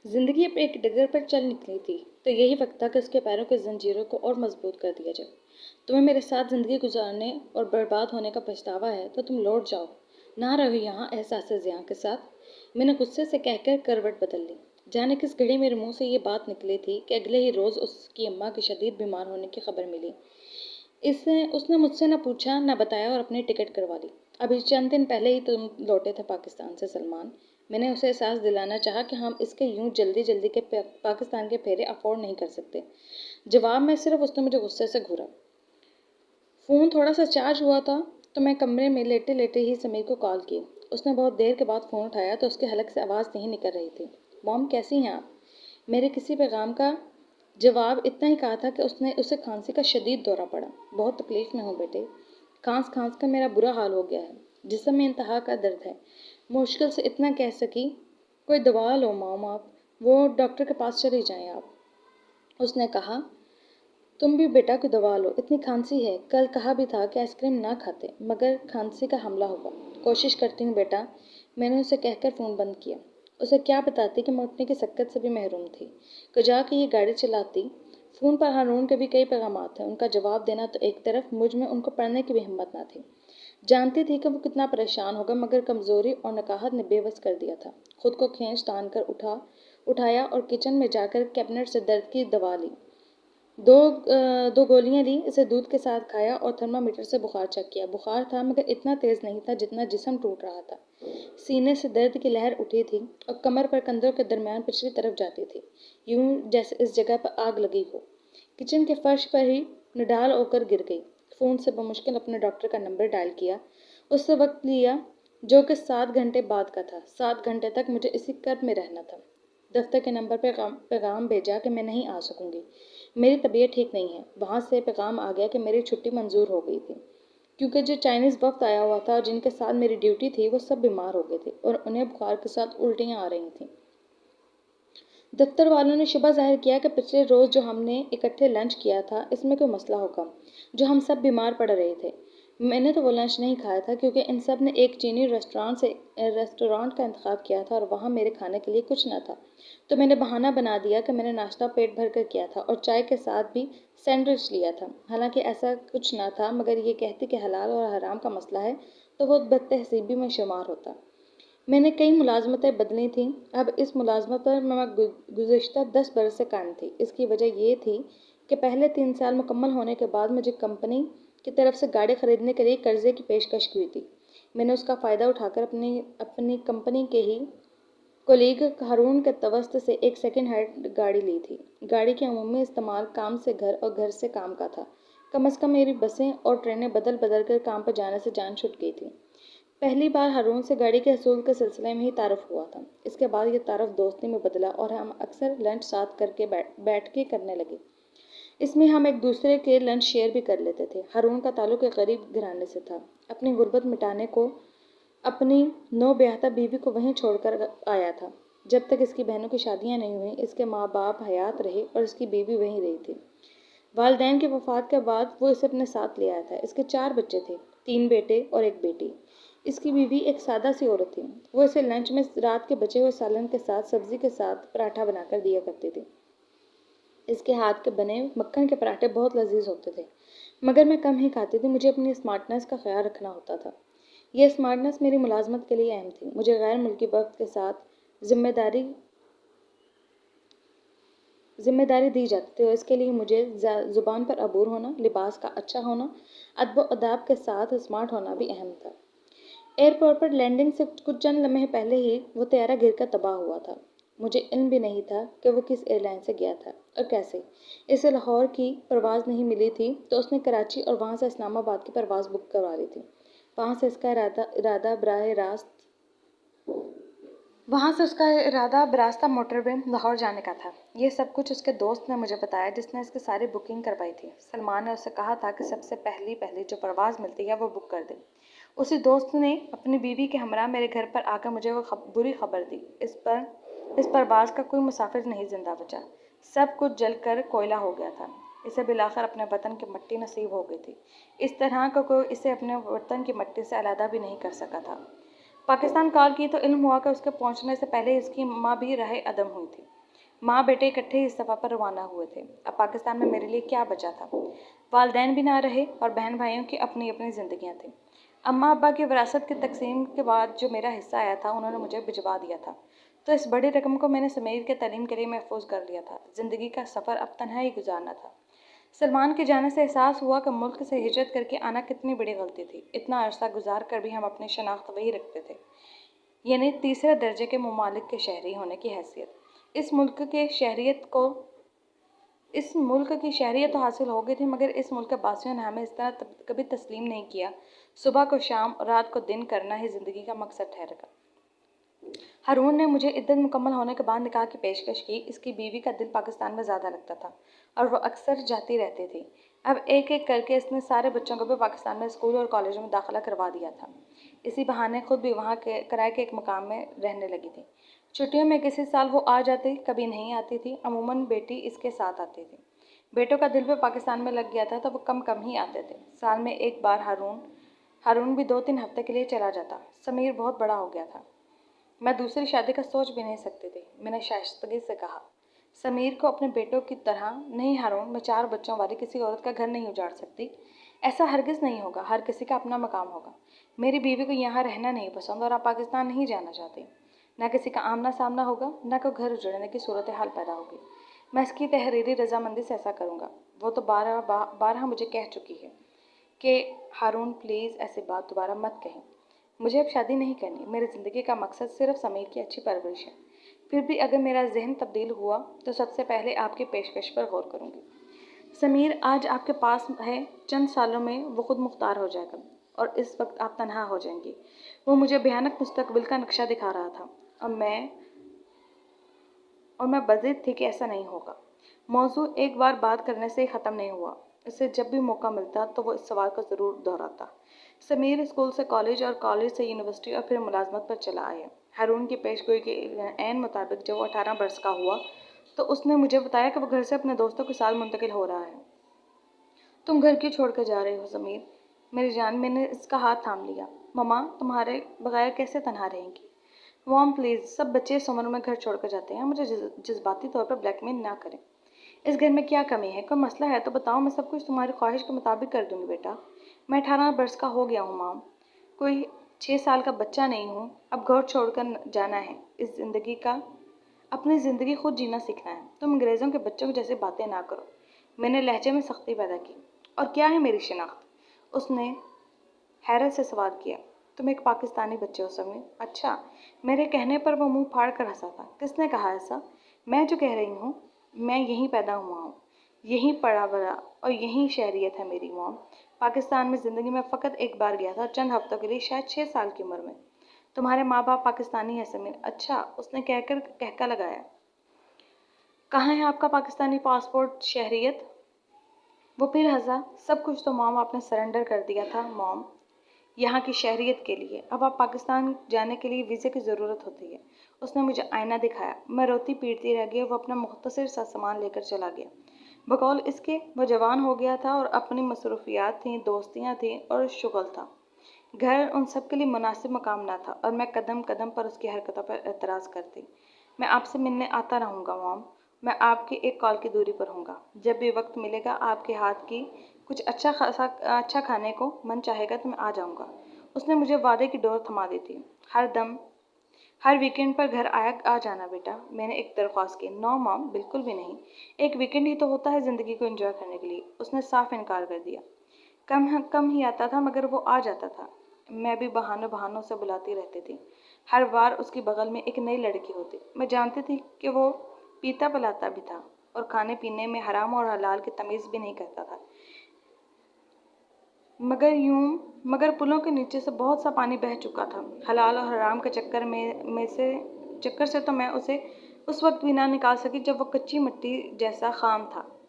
जिंदगी अब एक डगर पर चल निकली थी तो यही वक्त था कि उसके पैरों की जंजीरों को और मजबूत कर दिया जाए। तुम्हें मेरे साथ जिंदगी गुजारने और बर्बाद होने का पछतावा है तो तुम लौट जाओ, ना रहो यहाँ एहसास ज़ियां के साथ। मैंने गुस्से से कहकर करवट बदल ली। जाने किस घड़ी मेरे मुंह से ये बात निकली थी कि अगले ही रोज़ उसकी अम्मा की शदीद बीमार होने की खबर मिली। इसने उसने मुझसे न पूछा न बताया और अपनी टिकट करवा ली। अभी चंद दिन पहले ही तुम लौटे थे पाकिस्तान से सलमान। मैंने उसे एहसास दिलाना चाहा कि हम इसके यूं जल्दी जल्दी के पाकिस्तान के फेरे अफोर्ड नहीं कर सकते। जवाब में सिर्फ उसने मुझे गुस्से से घूरा। फ़ोन थोड़ा सा चार्ज हुआ था तो मैं कमरे में लेटे लेटे ही समीर को कॉल की। उसने बहुत देर के बाद फ़ोन उठाया तो उसके हलक से आवाज़ नहीं निकल रही थी। मॉम कैसी हैं आप? मेरे किसी पैगाम का जवाब इतना ही कहा था कि उसे खांसी का शदीद दौरा पड़ा। बहुत तकलीफ में हूँ बेटे, खांस खांस कर मेरा बुरा हाल हो गया है, जिस्म में इंतहा का दर्द है। मुश्किल से इतना कह सकी, कोई दवा लो मॉम आप, वो डॉक्टर के पास चली जाएं आप। उसने कहा, तुम भी बेटा को दवा लो, इतनी खांसी है, कल कहा भी था कि आइसक्रीम ना खाते, मगर खांसी का हमला हुआ। कोशिश करती हूँ बेटा, मैंने उसे कहकर फ़ोन बंद किया। उसे क्या बताती कि मैं उठने की सक्कत से भी महरूम थी, कजा कि ये गाड़ी चलाती। फ़ोन पर हारून के भी कई पैगामात थे, उनका जवाब देना तो एक तरफ, मुझ में उनको पढ़ने की भी हिम्मत ना थी। जानती थी कि वो कितना परेशान होगा, मगर कमज़ोरी और नकाहत ने बेबस कर दिया था। खुद को खींच तान कर उठाया और किचन में जाकर कैबिनेट से दर्द की दवा ली। दो गोलियां ली, इसे दूध के साथ खाया और थर्मामीटर से बुखार चेक किया। बुखार था मगर इतना तेज़ नहीं था जितना जिस्म टूट रहा था। सीने से दर्द की लहर उठी थी और कमर पर कंधों के दरमियान पिछली तरफ जाती थी, यूं जैसे इस जगह पर आग लगी हो। किचन के फर्श पर ही निढाल होकर गिर गई। फ़ोन से बमुश्किल अपने डॉक्टर का नंबर डायल किया। उससे वक्त लिया जो कि 7 घंटे बाद का था। 7 घंटे तक मुझे इसी कर्ब में रहना था। दफ्तर के नंबर पर पैगाम भेजा कि मैं नहीं आ सकूंगी, मेरी तबीयत ठीक नहीं है। वहाँ से पैगाम आ गया कि मेरी छुट्टी मंजूर हो गई थी, क्योंकि जो चाइनीज़ वक्त आया हुआ था और जिनके साथ मेरी ड्यूटी थी वो सब बीमार हो गए थे और उन्हें बुखार के साथ उल्टियाँ आ रही थीं। दफ्तर वालों ने शुबा ज़ाहिर किया कि पिछले रोज़ जो हमने इकट्ठे लंच किया था इसमें कोई मसला होगा, जो हम सब बीमार पड़ रहे थे। मैंने तो वो लंच नहीं खाया था क्योंकि इन सब ने एक चीनी रेस्टोरेंट का इंतखाब किया था और वहाँ मेरे खाने के लिए कुछ न था। तो मैंने बहाना बना दिया कि मैंने नाश्ता पेट भर कर किया था और चाय के साथ भी सैंडविच लिया था। हालांकि ऐसा कुछ न था, मगर ये कहती कि हलाल और हराम का मसला है तो वो बदतहसीबी में शुमार होता। मैंने कई मुलाजमतें बदली थीं। अब इस मुलाजमत पर मैं गुज़िश्ता 10 बरस से कायम थी। इसकी वजह ये थी कि पहले 3 साल मुकम्मल होने के बाद मुझे कंपनी की तरफ से गाड़ी ख़रीदने के लिए कर्ज़े की पेशकश हुई थी। मैंने उसका फ़ायदा उठाकर अपनी कंपनी के ही कोलीग हारून के तवस्त से एक सेकंड हैंड गाड़ी ली थी। गाड़ी के अमूमी इस्तेमाल काम से घर और घर से काम का था। कम अज़ कम मेरी बसें और ट्रेनें बदल बदल कर काम पर जाने से जान छुट गई थी। पहली बार हारून से गाड़ी के हसूल के सिलसिले में ही तारुफ हुआ था। इसके बाद ये तारुफ दोस्ती में बदला और हम अक्सर लंच साथ करके बैठ के करने लगे। इसमें हम एक दूसरे के लंच शेयर भी कर लेते थे। हारून का ताल्लुक एक गरीब घराने से था। अपनी गुर्बत मिटाने को अपनी नौ ब्याहता बीवी को वहीं छोड़कर आया था। जब तक इसकी बहनों की शादियां नहीं हुई, इसके माँ बाप हयात रहे और इसकी बीवी वहीं रही थी। वालिदैन की वफ़ात के बाद वो इसे अपने साथ ले आया था। इसके 4 बच्चे थे, 3 बेटे और 1 बेटी। इसकी बीवी एक सादा सी औरत थी। वो इसे लंच में रात के बचे हुए सालन के साथ सब्जी के साथ पराठा बनाकर दिया करती थी। इसके हाथ के बने मक्खन के पराठे बहुत लजीज होते थे, मगर मैं कम ही खाती थी। मुझे अपनी स्मार्टनेस का ख्याल रखना होता था। यह स्मार्टनेस मेरी मुलाजमत के लिए अहम थी। मुझे गैर मुल्की वक्त के साथ जिम्मेदारी दी जाती थी और इसके लिए मुझे ज़ुबान पर अबूर होना, लिबास का अच्छा होना, अदब अदाब के साथ स्मार्ट होना भी अहम था। एयरपोर्ट पर लैंडिंग से कुछ चंद लम्हे पहले ही वो तैयारा गिरकर तबाह हुआ था। मुझे इल्म भी नहीं था कि वो किस एयरलाइन से गया था और कैसे। इसे लाहौर की परवाज़ नहीं मिली थी तो उसने कराची और वहाँ से इस्लामाबाद की परवाज़ बुक करवा ली थी। वहाँ से इसका इरादा बरास्ता मोटरवे लाहौर जाने का था। ये सब कुछ उसके दोस्त ने मुझे बताया, जिसने इसकी सारी बुकिंग करवाई थी। सलमान ने उससे कहा था कि सबसे पहली जो परवाज़ मिलती है वो बुक कर दे। उसी दोस्त ने अपनी बीवी के हमरा मेरे घर पर आकर मुझे वो बुरी खबर दी। इस परवाज़ का कोई मुसाफिर नहीं जिंदा बचा। सब कुछ जलकर कोयला हो गया था। इसे बिलाकर अपने वतन की मट्टी नसीब हो गई थी। इस तरह का कोई इसे अपने वतन की मट्टी से अलहदा भी नहीं कर सका था। पाकिस्तान कॉल की तो इल्म हुआ कि उसके पहुंचने से पहले इसकी माँ भी राह अदम हुई थी। माँ बेटे इकट्ठे इस सफ़र पर रवाना हुए थे। अब पाकिस्तान में मेरे लिए क्या बचा था? वालिदैन भी ना रहे और बहन भाइयों की अपनी अपनी ज़िंदगियाँ थीं। अम्मा अब्बा की विरासत की तकसीम के बाद जो मेरा हिस्सा आया था उन्होंने मुझे भिजवा दिया था, तो इस बड़ी रकम को मैंने समीर के तालीम के लिए महफूज कर लिया था। ज़िंदगी का सफ़र अब तन्हा ही गुजारना था। सलमान के जाने से एहसास हुआ कि मुल्क से हिजरत करके आना कितनी बड़ी गलती थी। इतना अरसा गुजार कर भी हम अपनी शनाख्त वही रखते थे, यानी तीसरे दर्जे के ममालिक के शहरी होने की हैसियत। इस मुल्क की शहरियत तो हासिल हो गई थी, मगर इस मुल्क के बासियों ने हमें इस तरह कभी तस्लीम नहीं किया। सुबह को शाम और रात को दिन करना ही ज़िंदगी का मकसद ठहरेगा। हारून ने मुझे इद्दत मुकम्मल होने के बाद निकाह की पेशकश की। इसकी बीवी का दिल पाकिस्तान में ज़्यादा लगता था और वो अक्सर जाती रहती थी। अब एक एक करके इसने सारे बच्चों को भी पाकिस्तान में स्कूल और कॉलेजों में दाखिला करवा दिया था। इसी बहाने खुद भी वहाँ के किराए के एक मकाम में रहने लगी थी। छुट्टियों में किसी साल वो आ जाती, कभी नहीं आती थी। अमूमन बेटी इसके साथ आती थी। बेटों का दिल भी पाकिस्तान में लग गया था तो वो कम कम ही आते थे। साल में एक बार हारून भी 2-3 हफ्ते के लिए चला जाता। समीर बहुत बड़ा हो गया था, मैं दूसरी शादी का सोच भी नहीं सकती थी। मैंने शाइस्तगी से कहा, समीर को अपने बेटों की तरह नहीं हारून, मैं 4 बच्चों वाली किसी औरत का घर नहीं उजाड़ सकती। ऐसा हरगिज़ नहीं होगा। हर किसी का अपना मकाम होगा। मेरी बीवी को यहाँ रहना नहीं पसंद और आप पाकिस्तान नहीं जाना चाहती। न किसी का आमना सामना होगा, न कोई घर उजड़ने की सूरत हाल पैदा होगी। मैं इसकी तहरीरी रजामंदी से ऐसा करूँगा। वो तो बारह मुझे कह चुकी है कि हारून प्लीज़ ऐसी बात दोबारा मत कहें। मुझे अब शादी नहीं करनी। मेरी ज़िंदगी का मकसद सिर्फ समीर की अच्छी परवरिश है। फिर भी अगर मेरा जहन तब्दील हुआ तो सबसे पहले आपकी पेशकश पर गौर करूँगी। समीर आज आपके पास है, चंद सालों में वो खुद मुख्तार हो जाएगा और इस वक्त आप तन्हा हो जाएंगी। वो मुझे भयानक मुस्तकबिल का नक्शा दिखा रहा था और मैं बज़िद थी कि ऐसा नहीं होगा। मौजू एक बार बात करने से ही ख़त्म नहीं हुआ। इसे जब भी मौका मिलता तो वो इस सवाल को ज़रूर दोहराता। समीर स्कूल से कॉलेज और कॉलेज से यूनिवर्सिटी और फिर मुलाजमत पर चला आया। हारून की पेशगोई के ऐन मुताबिक जब वो 18 बरस का हुआ तो उसने मुझे बताया कि वो घर से अपने दोस्तों के साथ मुंतकिल हो रहा है। तुम घर क्यों छोड़ कर जा रहे हो समीर? मेरी जान, मैंने इसका हाथ थाम लिया। ममा तुम्हारे बगैर कैसे तन्हा रहेंगी? मॉम प्लीज़, सब बच्चे इस उम्र में घर छोड़ कर जाते हैं। मुझे जज्बाती तौर पर ब्लैकमेल ना करें। इस घर में क्या कमी है? कोई मसला है तो बताओ, मैं सब कुछ तुम्हारी ख्वाहिश के मुताबिक कर दूंगी बेटा। मैं 18 बरस का हो गया हूँ मॉम, कोई 6 साल का बच्चा नहीं हूँ। अब घर छोड़कर जाना है। इस ज़िंदगी का अपनी ज़िंदगी खुद जीना सीखना है। तुम अंग्रेज़ों के बच्चों जैसे बातें ना करो। मैंने लहजे में सख्ती पैदा की। और क्या है मेरी शिनाख्त? उसने हैरत से सवाल किया। तुम एक पाकिस्तानी बच्चे हो समीर। अच्छा। मेरे कहने पर वो मुंह फाड़ कर हंसा था। किसने कहा ऐसा? मैं जो कह रही हूँ। मैं यहीं पैदा हुआ हूँ, यहीं पड़ा बड़ा और यहीं शहरियत है मेरी मॉम। पाकिस्तान में ज़िंदगी में फ़कत एक बार गया था, चंद हफ्तों के लिए, शायद 6 साल की उम्र में। तुम्हारे माँ बाप पाकिस्तानी हैं समीर। अच्छा, उसने कहकर कहका लगाया। कहाँ है आपका पाकिस्तानी पासपोर्ट, शहरियत? वो फिर हंसा। सब कुछ तो मॉम आपने सरेंडर कर दिया था मॉम, यहाँ की शहरियत के लिए। अब आप पाकिस्तान जाने के लिए वीज़े की ज़रूरत होती है। उसने मुझे आईना दिखाया। मैं रोती पीटती रह गई। वो अपना मुख्तसर सा सामान लेकर चला गया। बकौल इसके वो जवान हो गया था और अपनी मसरूफियात थीं, दोस्तियाँ थीं और शुगल था। घर उन सब के लिए मुनासिब मकाम ना था और मैं कदम कदम पर उसकी हरकतों पर एतराज़ करती। मैं आपसे मिलने आता रहूँगा मॉम। मैं आपकी एक कॉल की दूरी पर हूँगा। जब भी वक्त मिलेगा आपके हाथ की कुछ अच्छा खाने को मन चाहेगा तो मैं आ जाऊँगा। उसने मुझे वादे की डोर थमा दी थी। हर वीकेंड पर घर आ जाना बेटा। मैंने एक दरख्वास्त की। नो मॉम, बिल्कुल भी नहीं। एक वीकेंड ही तो होता है ज़िंदगी को एंजॉय करने के लिए। उसने साफ इनकार कर दिया। कम ही आता था मगर वो आ जाता था। मैं भी बहानों से बुलाती रहती थी। हर बार उसकी बगल में एक नई लड़की होती। मैं जानती थी कि वो पीता पिलाता भी था और खाने पीने में हराम और हलाल की तमीज़ भी नहीं करता था। मगर पुलों के नीचे से बहुत सा पानी बह चुका था। हलाल और हराम के चक्कर से तो मैं उसे उस वक्त भी ना निकाल सकी जब वो कच्ची मिट्टी जैसा खाम था।